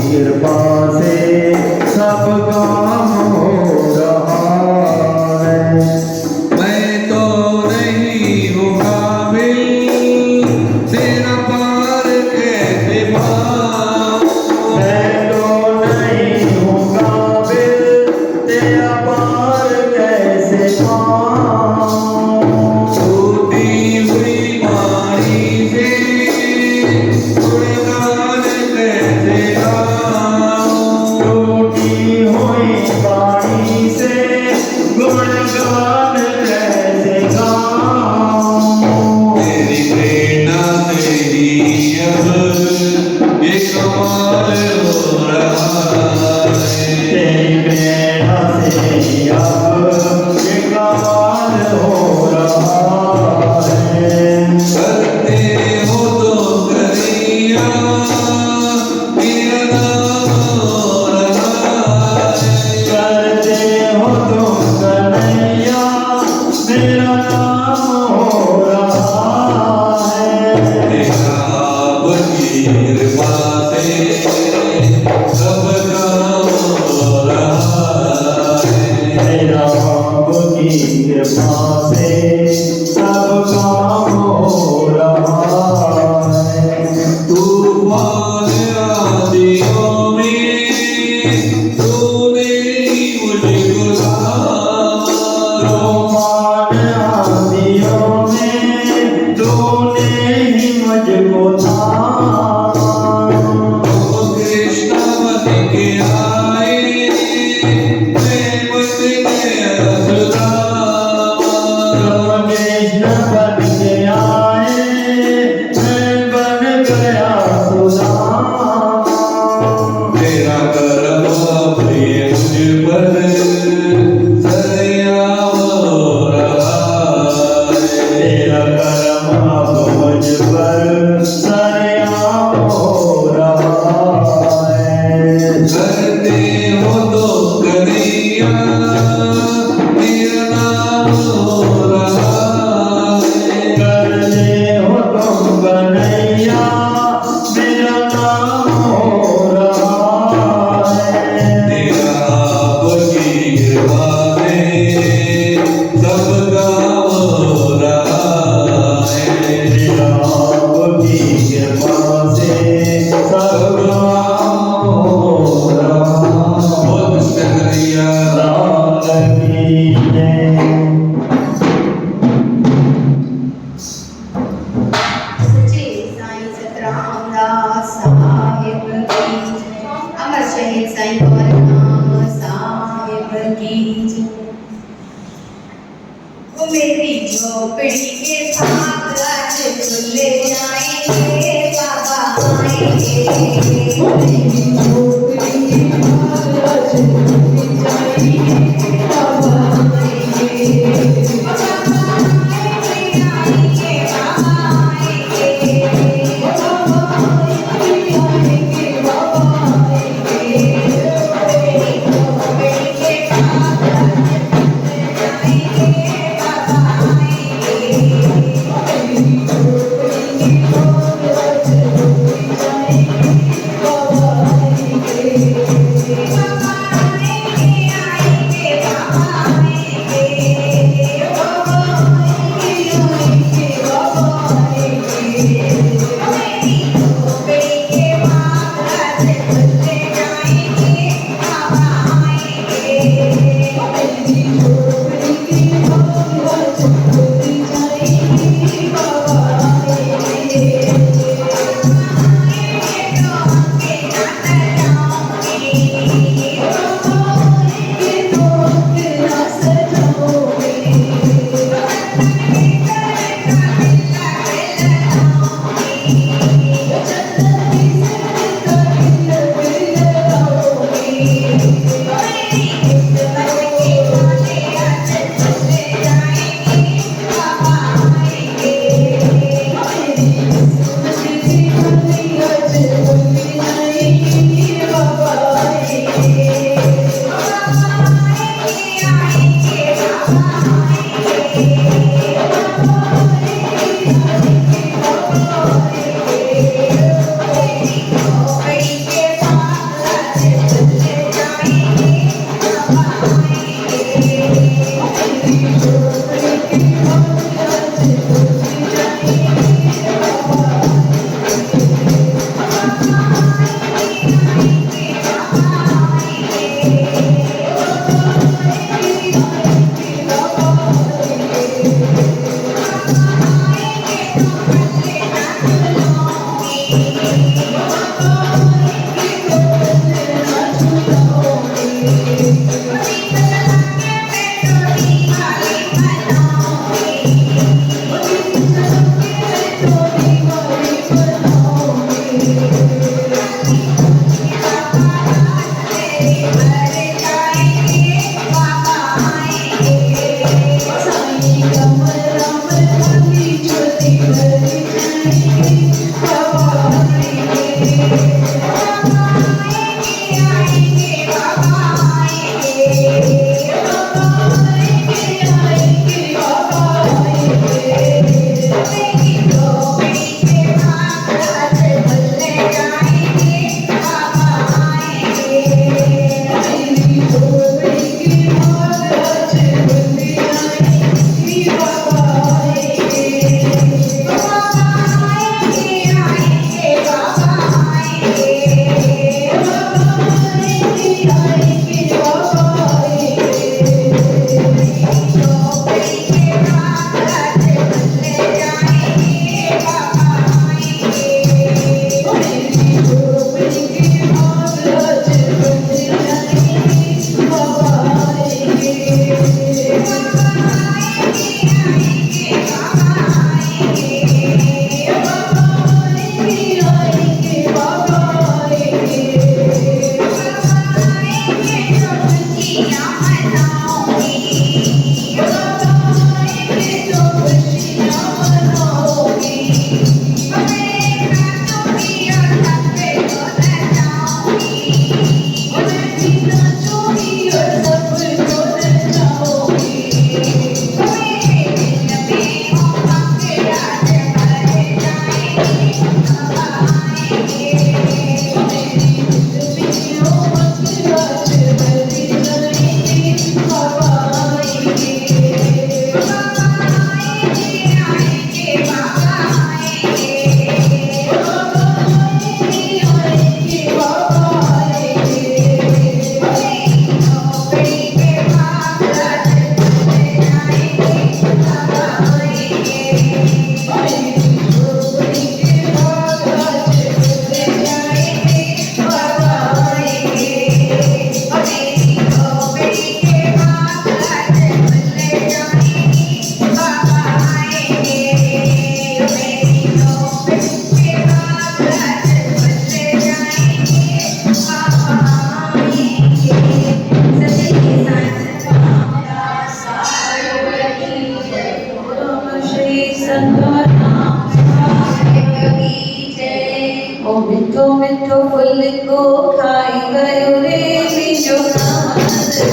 कृपा से सब काम हो रहा है। मैं तो नहीं हूँ काबिल, तेरा पार कैसे पाऊं। मैं तो नहीं हूँ काबिल, तेरा पार कैसे पाऊं। टूटी हुई वाणी से गुणगान कैसे गाऊं। टूटी हुई वाणी से गुणगान कैसे गाऊं। तेरी प्रेरणा से ही अब ये कमाल हो रहा है। तेरी प्रेरणा से ही अब ये कमाल हो रहा है। करते हो तो करिया, मेरा नाम हो रहा है। करते हो तुम कन्हैया, मेरा नाम हो रहा है। तेरा आपकी कृपा से सब काम हो रहा है। तेरा आपकी कृपा से सब काम हो रहा है। तूफान आंधियों में तूने ही मुझको थामा। तूफान आंधियों में तूने ही मुझको थामा। ओ कृष्ण बन के आए, मैं बन गया सुदामा। कृष्ण बन के आए, मैं बन गया सुदामा। तेरा करम प्रिय मुझ पर सरेआम हो रहा है। तेरा करम अब मुझ पर सरेआम हो रहा है। करते हो तो कन्हैया, मेरा नाम हो रहा है। करते हो तुम कन्हैया, मेरा नाम हो रहा है। तेरा आपकी कृपा से सब काम हो रहा है। तेरा आपकी कृपा से सब काम हो रहा है। बोल कृष्ण कन्हैया लाल की जय। सच्चे साईं सतरामदास साहिब की जय। अमर शहीद साईं कौरनाम साहिब की जय। वो मेरी झोपड़ी के भाग आज खुले जाएंगे, बाबा आएंगे। मेरी झोपड़ी के भाग आज खुले जाएंगे, बाबा आएंगे। बाबा आएंगे, आएंगे, बाबा आएंगे। बाबा आएंगे, बाबा आएंगे। मेरी झोपड़ी के भाग आज खुले जाएंगे, बाबा आएंगे। मेरी झोपड़ी के भाग आज खुले जाएंगे, बाबा आएंगे। बाबा आएंगे, आएंगे, बाबा आएंगे। बाबा आएंगे, आएंगे, बाबा आएंगे। मेरी झोपड़ी के भाग आज खुले जाएंगे, बाबा आएंगे। मेरी झोपड़ी के भाग आज खुले जाएंगे, बाबा आएंगे। મીઠો ફૂલ કો ખાઈ ગયો રે મીઠો કમર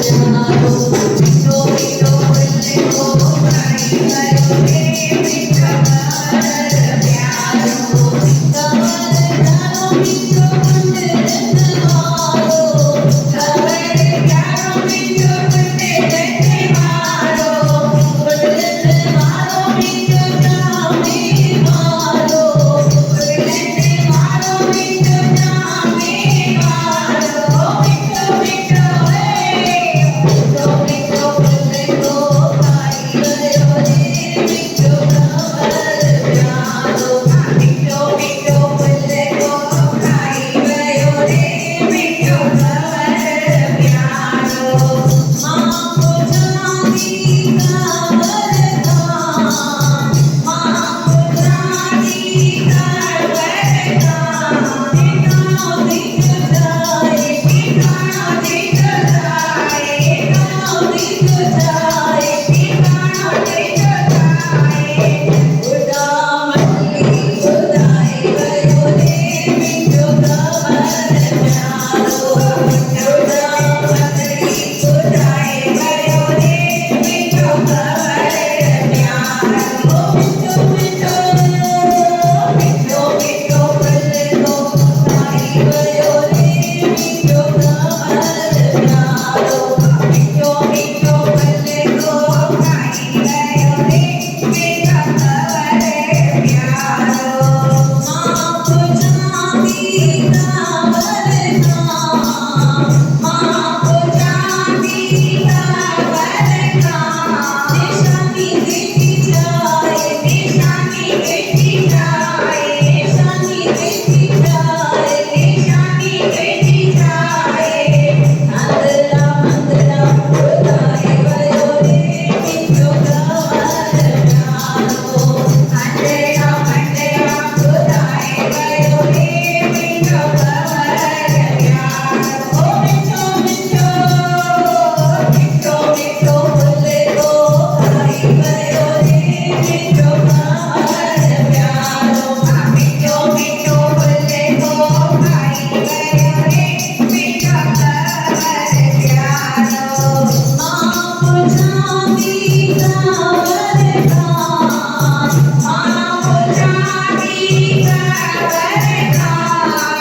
પ્યારો મીઠો મીઠો ફૂલ કો ખાઈ ગયો રે મીઠો કમર પ્યારો કમર પ્યારો મીઠો કંદ મારો કમર પ્યારો મીઠો કંદ મારો કંદ મારો મીઠો કામે મારો કંદ મારો મીઠો કામે મારો મીઠો મીઠો રે મીઠો મીઠો ફૂલ કો ખાઈ ગયો રે મીઠો કમર પ્યારો મીઠો મીઠો ફૂલ કો ખાઈ ગયો રે મીઠો કમર પ્યારો માં કો જાતી કાવરતા માં કો જાતી કાવરતા ઠિકાણો દીઠ જાય ઠિકાણો દીઠ જાય ઠિકાણો દીઠ જાય ઠિકાણો દીઠ જાય ઉડામલી ઉડાઈ ગયો રે મીઠો કમર પ્યારો ઉડામલી ઉડાઈ ગયો રે મીઠો કમર પ્યારો મીઠો મીઠો મીઠો મીઠો ફૂલ કો ખાઈ ગયો રે મીઠો કમર પ્યારો મીઠો મીઠો ફૂલ કો ખાઈ ગયો રે મીઠો કમર પ્યારો માં કો જાતી કાવરતા માં કો જાતી કાવરતા નિશાની દેખી જાય નિશાની દેખી જાય નિશાની દેખી જાય નિશાની દેખી જાય આંધળા મંદળા ઉડાઈ ગયો રે મીઠો કમર પ્યારો આંધળા મંદળા ઉડાઈ ગયો રે મીઠો કમર પ્યારો મીઠો મીઠો મીઠો મીઠો ફૂલ કો ખાઈ ગયો રે મીઠો કમર પ્યારો મીઠો મીઠો ફૂલ કો ખાઈ ગયો રે મીઠો કમર પ્યારો માં કો જાતી કાવરતા માં કો જાતી કાવરતા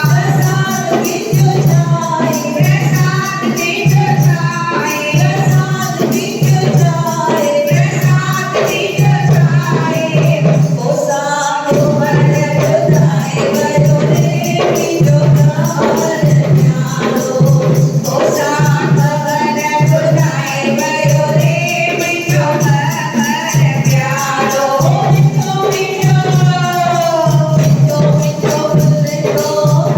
પ્રસાદ દીઠ જાય પ્રસાદ દીઠ જાય પ્રસાદ દીઠ જાય પ્રસાદ દીઠ જાય પોસાડો વર ઉડાઈ ગયો રે મીઠો કમર પ્યારો પોસાડો વર ઉડાઈ ગયો રે મીઠો કમર પ્યારો મીઠો મીઠો મીઠો મીઠો ફૂલ કો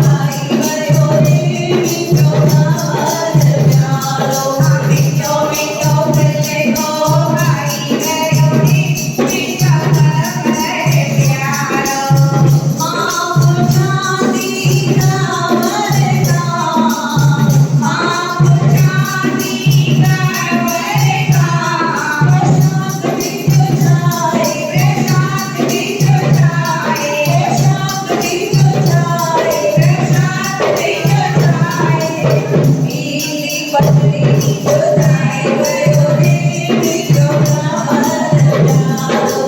ખાઈ ગયો રે મીઠો કમર પ્યારો મીઠો મીઠો ફૂલ કો ખાઈ ગયો રે મીઠો કમર પ્યારો માં કો જાતી કાવરતા માં કો જાતી કાવરતા પ્રસાદ દીઠ જાય પ્રસાદ દીઠ જાય પ્રસાદ દીઠ જાય પ્રસાદ દીઠ જાય પીલી પતરી ઉડાઈ ગયો રે મીઠો કમર પ્યારો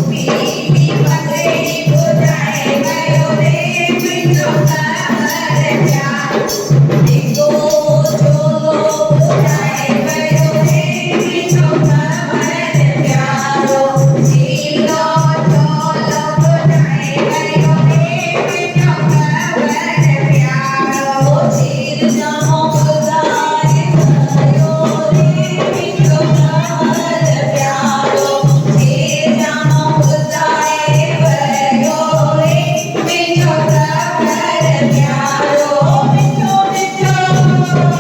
પીલી પતરી ઉડાઈ ગયો રે મીઠો કમર પ્યારો દીકો ચોલો ઉડાઈ ગયો રે મીઠો કમર પ્યારો જીલો ચોલો ઉડાઈ ગયો રે મીઠો કમર પ્યારો ચીર જામો ઉડાઈ ગયો રે મીઠો કમર પ્યારો ચીર જામો ઉડાઈ ગયો રે મીઠો કમર પ્યારો મીઠો મીઠો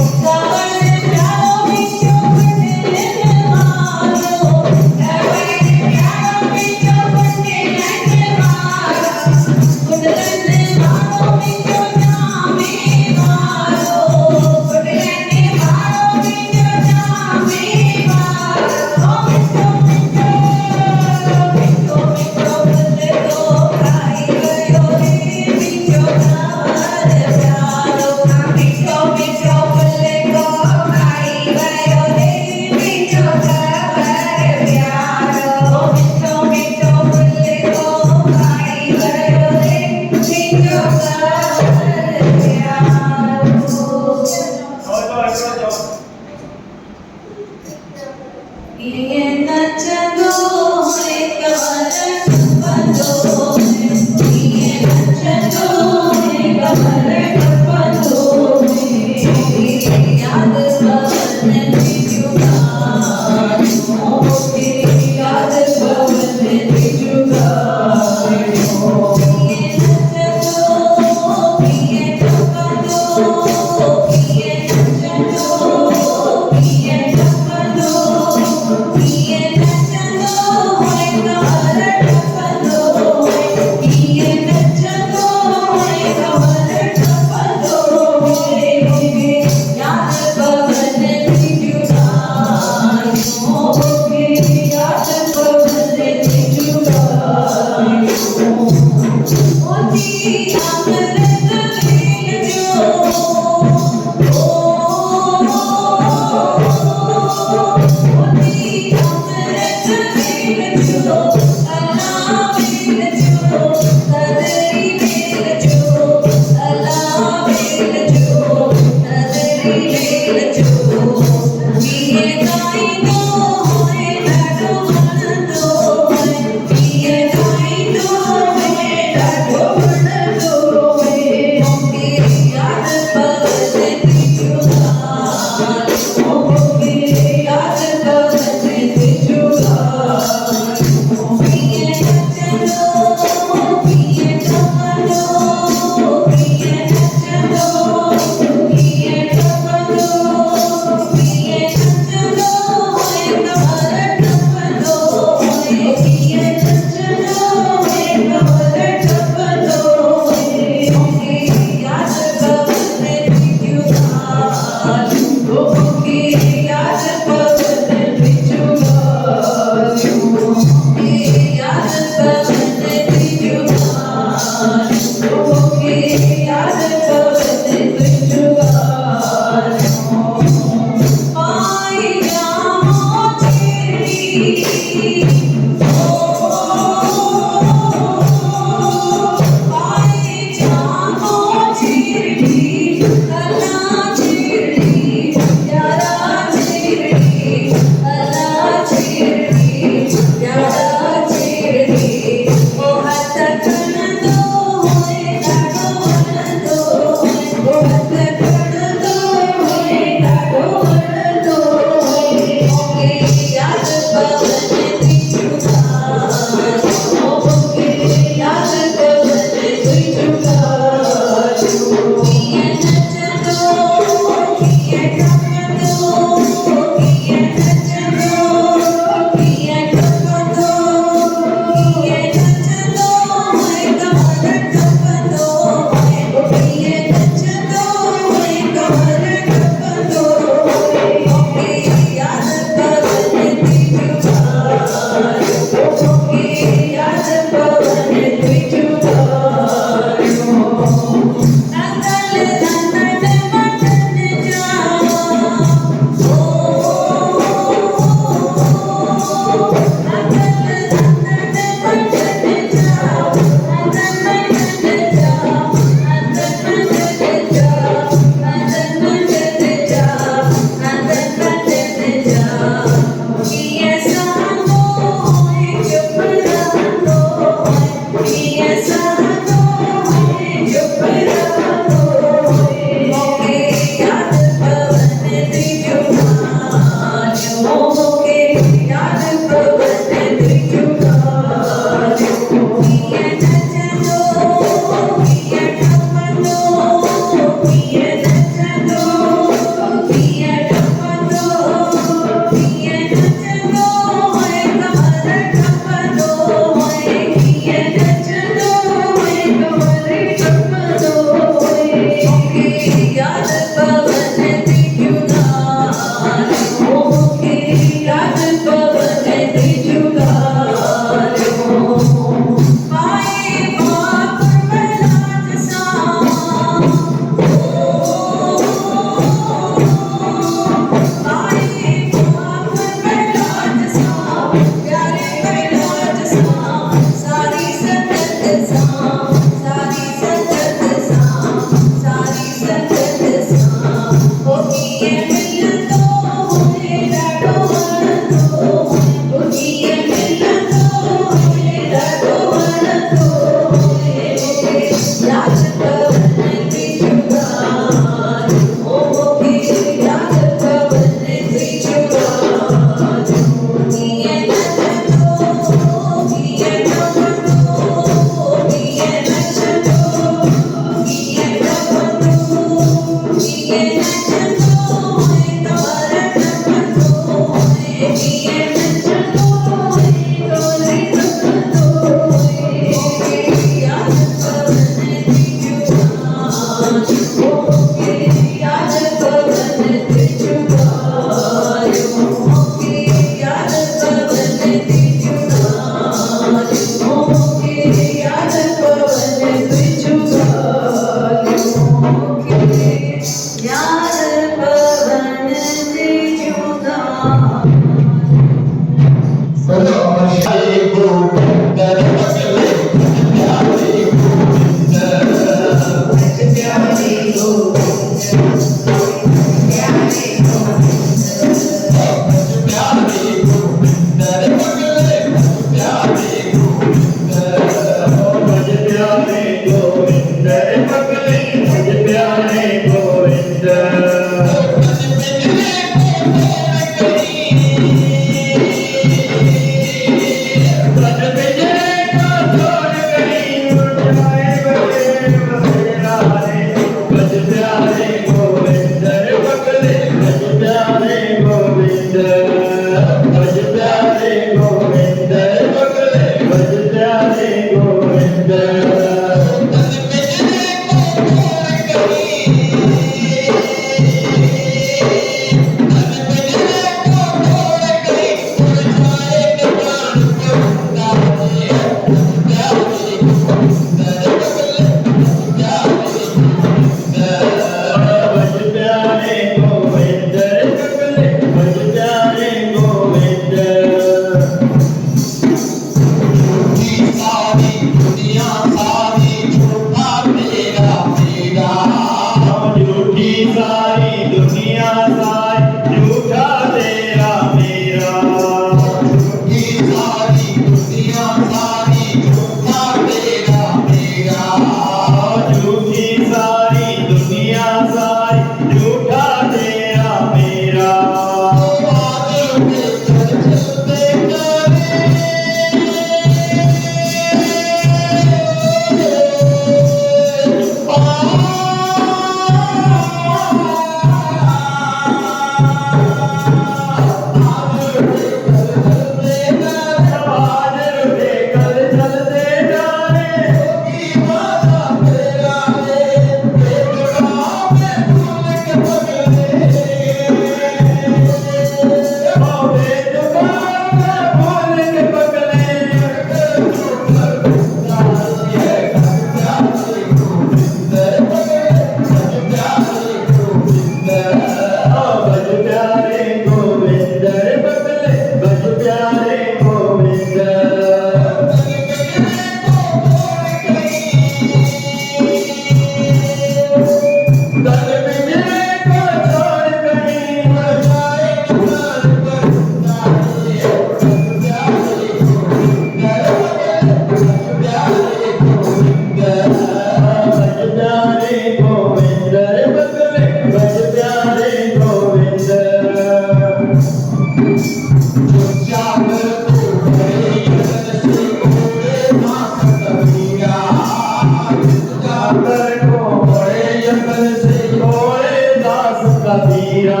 Kabira